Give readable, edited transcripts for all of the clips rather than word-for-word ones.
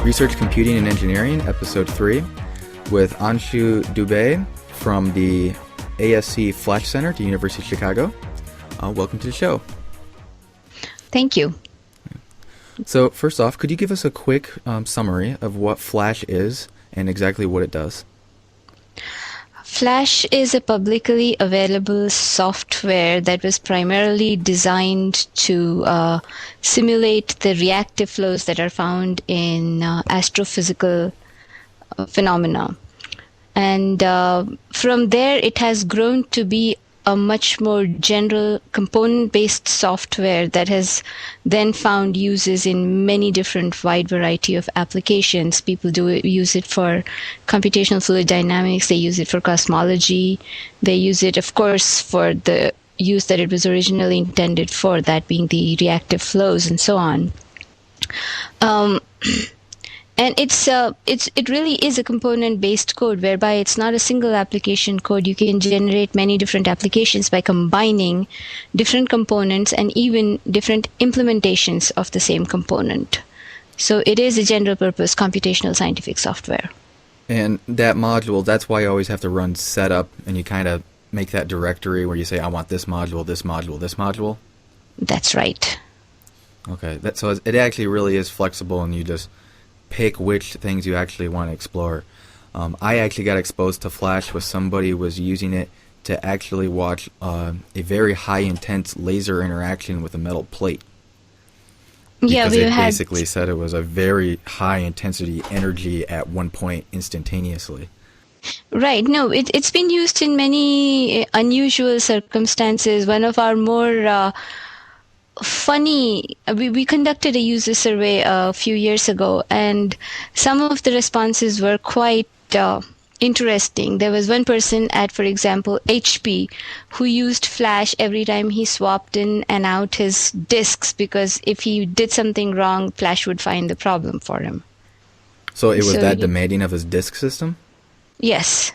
Research, Computing, and Engineering, Episode 3, with Anshu Dubey from the ASC Flash Center at the University of Chicago. Welcome to the show. Thank you. So, first off, could you give us a quick summary of what Flash is and exactly what it does? Flash is a publicly available software that was primarily designed to simulate the reactive flows that are found in astrophysical phenomena. And from there, it has grown to be a much more general component-based software that has then found uses in many different wide variety of applications. People use it for computational fluid dynamics, they use it for cosmology, they use it, of course, for the use that it was originally intended for, that being the reactive flows and so on. And it really is a component-based code whereby it's not a single application code. You can generate many different applications by combining different components and even different implementations of the same component. So it is a general-purpose computational scientific software. And that module, that's why you always have to run setup, and you kind of make that directory where you say, I want this module, this module, this module? That's right. Okay, so it actually really is flexible, and you just pick which things you actually want to explore. I actually got exposed to Flash with somebody who was using it to actually watch a very high intense laser interaction with a metal plate. Yeah, because it basically said it was a very high intensity energy at one point instantaneously. Right. No, it's been used in many unusual circumstances. One of our more we conducted a user survey a few years ago, and some of the responses were quite interesting. There was one person at, for example, HP, who used Flash every time he swapped in and out his disks, because if he did something wrong, Flash would find the problem for him. So it was that demanding of his disk system? Yes.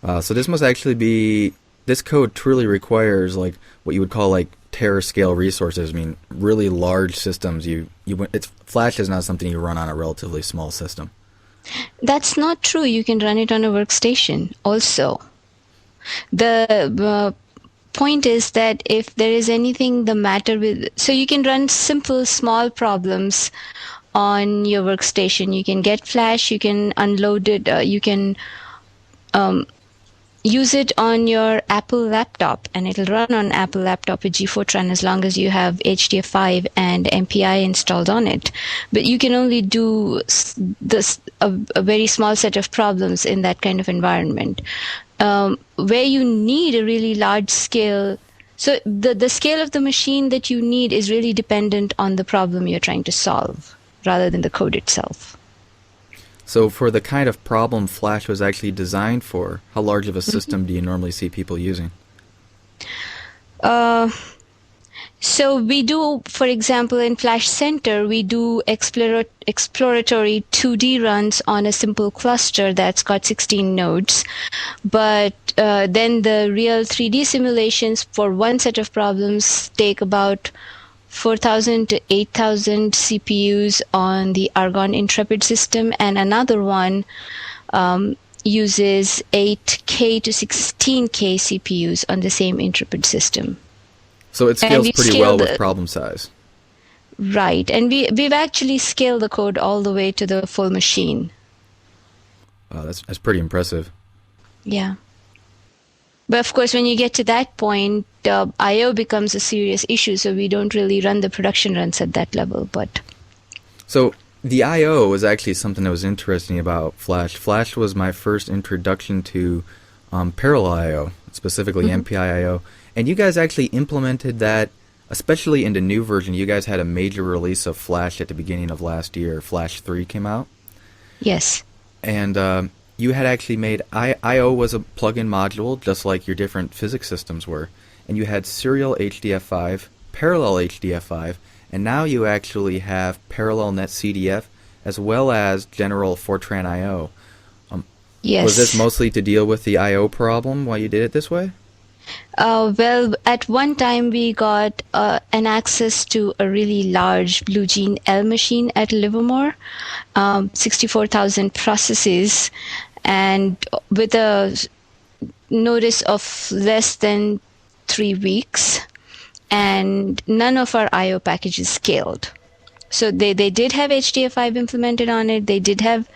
So this must actually be, this code truly requires like what you would call like terascale resources. I mean, really large systems. Flash is not something you run on a relatively small system. That's not true. You can run it on a workstation also. The point is that if there is anything the matter with, so you can run simple, small problems on your workstation. You can get Flash, you can unload it, you can use it on your Apple laptop, and it'll run on Apple laptop with G-Fortran as long as you have HDF5 and MPI installed on it. But you can only do a very small set of problems in that kind of environment. Where you need a really large scale, so the scale of the machine that you need is really dependent on the problem you're trying to solve, rather than the code itself. So for the kind of problem Flash was actually designed for, how large of a system do you normally see people using? So we do, for example, in Flash Center, we do exploratory 2D runs on a simple cluster that's got 16 nodes. But then the real 3D simulations for one set of problems take about 4,000 to 8,000 CPUs on the Argonne Intrepid system, and another one uses 8K to 16K CPUs on the same Intrepid system. So it scales pretty well with problem size. Right, and we've actually scaled the code all the way to the full machine. Wow, that's pretty impressive. Yeah. But of course, when you get to that point, I/O becomes a serious issue, so we don't really run the production runs at that level. But so the I/O was actually something that was interesting about Flash. Flash was my first introduction to parallel I/O, specifically MPI I/O. And you guys actually implemented that, especially in the new version. You guys had a major release of Flash at the beginning of last year. Flash 3 came out. Yes. And you had actually made I/O was a plug-in module, just like your different physics systems were. And you had serial HDF5, parallel HDF5, and now you actually have parallel net CDF as well as general Fortran I/O. Yes. Was this mostly to deal with the I/O problem while you did it this way? Well, at one time we got an access to a really large Blue Gene L machine at Livermore, 64,000 processes, and with a notice of less than 3 weeks, and none of our I/O packages scaled. So they did have HDF5 implemented on it. They did have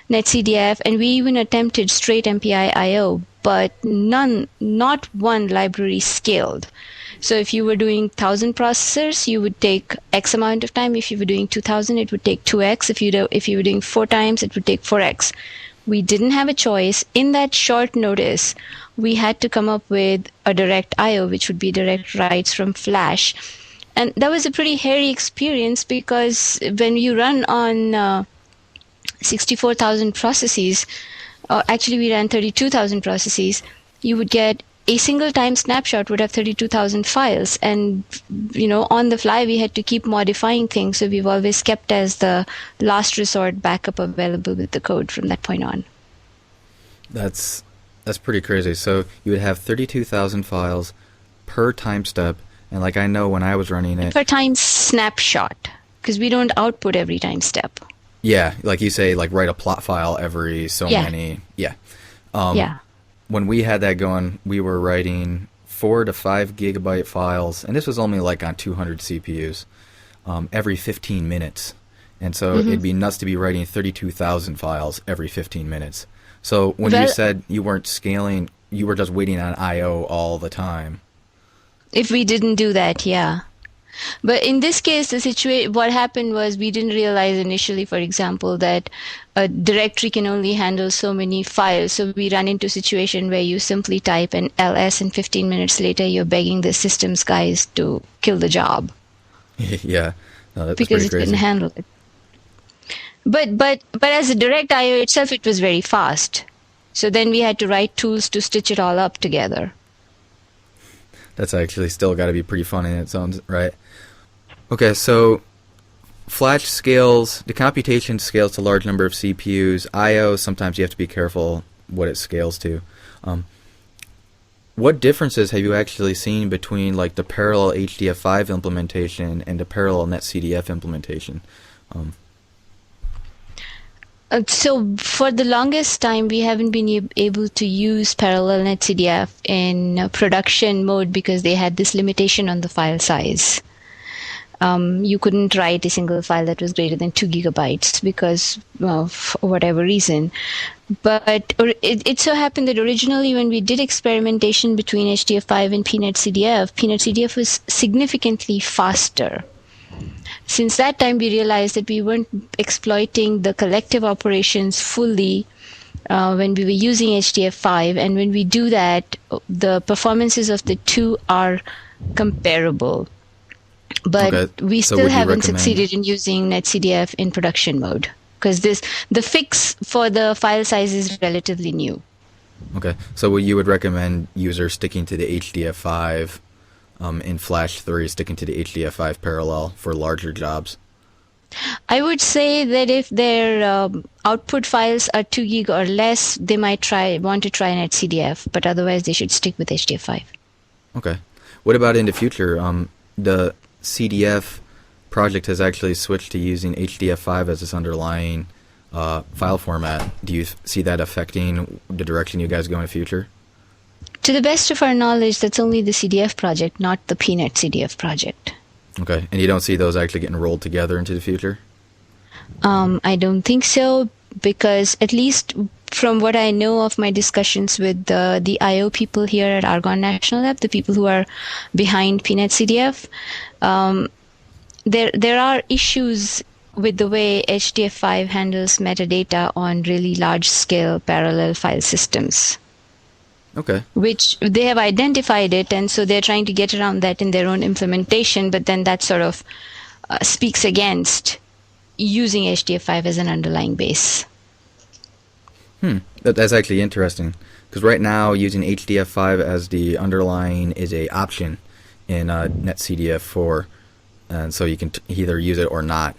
NetCDF, and we even attempted straight MPI I/O, but not one library scaled. So if you were doing 1,000 processors, you would take X amount of time. If you were doing 2,000, it would take 2X. If you were doing 4 times, it would take 4X. We didn't have a choice. In that short notice, we had to come up with a direct I/O, which would be direct writes from Flash. And that was a pretty hairy experience, because when you run on 64,000 processes, actually we ran 32,000 processes, you would get a single time snapshot would have 32,000 files. And, on the fly, we had to keep modifying things. So we've always kept as the last resort backup available with the code from that point on. That's pretty crazy. So you would have 32,000 files per time step. And like I know when I was running it... Per time snapshot, because we don't output every time step. Yeah, like you say, like write a plot file every so many... Yeah. When we had that going, we were writing 4 to 5 gigabyte files, and this was only like on 200 CPUs, every 15 minutes. And so it'd be nuts to be writing 32,000 files every 15 minutes. So when you said you weren't scaling, you were just waiting on I/O all the time. If we didn't do that, yeah. But in this case, what happened was we didn't realize initially, for example, that a directory can only handle so many files. So we run into a situation where you simply type an ls, and 15 minutes later you're begging the systems guys to kill the job. Yeah, no, that's because it crazy. couldn't handle it. But as a direct I/O itself, it was very fast. So then we had to write tools to stitch it all up together. That's actually still got to be pretty fun in its own right. Okay, so Flash scales, the computation scales to a large number of CPUs. I/O, sometimes you have to be careful what it scales to. What differences have you actually seen between like the parallel HDF5 implementation and the parallel NetCDF implementation? So for the longest time, we haven't been able to use parallel NetCDF in production mode because they had this limitation on the file size. You couldn't write a single file that was greater than 2 gigabytes because of whatever reason. But it so happened that originally when we did experimentation between HDF5 and PNetCDF was significantly faster. Since that time, we realized that we weren't exploiting the collective operations fully when we were using HDF5. And when we do that, the performances of the two are comparable. But we still haven't succeeded in using NetCDF in production mode because the fix for the file size is relatively new. Okay. So you would recommend users sticking to the HDF5 in Flash 3, sticking to the HDF5 parallel for larger jobs? I would say that if their output files are 2 gig or less, they might want to try NetCDF, but otherwise they should stick with HDF5. Okay. What about in the future? The CDF project has actually switched to using HDF5 as its underlying file format. Do you see that affecting the direction you guys go in the future? To the best of our knowledge, that's only the CDF project, not the PNetCDF project. Okay. And you don't see those actually getting rolled together into the future? I don't think so, because at least from what I know of my discussions with the I/O people here at Argonne National Lab, the people who are behind PNetCDF, there are issues with the way HDF5 handles metadata on really large-scale parallel file systems. Okay. Which they have identified it, and so they're trying to get around that in their own implementation, but then that sort of speaks against using HDF5 as an underlying base. That's actually interesting, because right now using HDF5 as the underlying is a option in NetCDF4, and so you can either use it or not.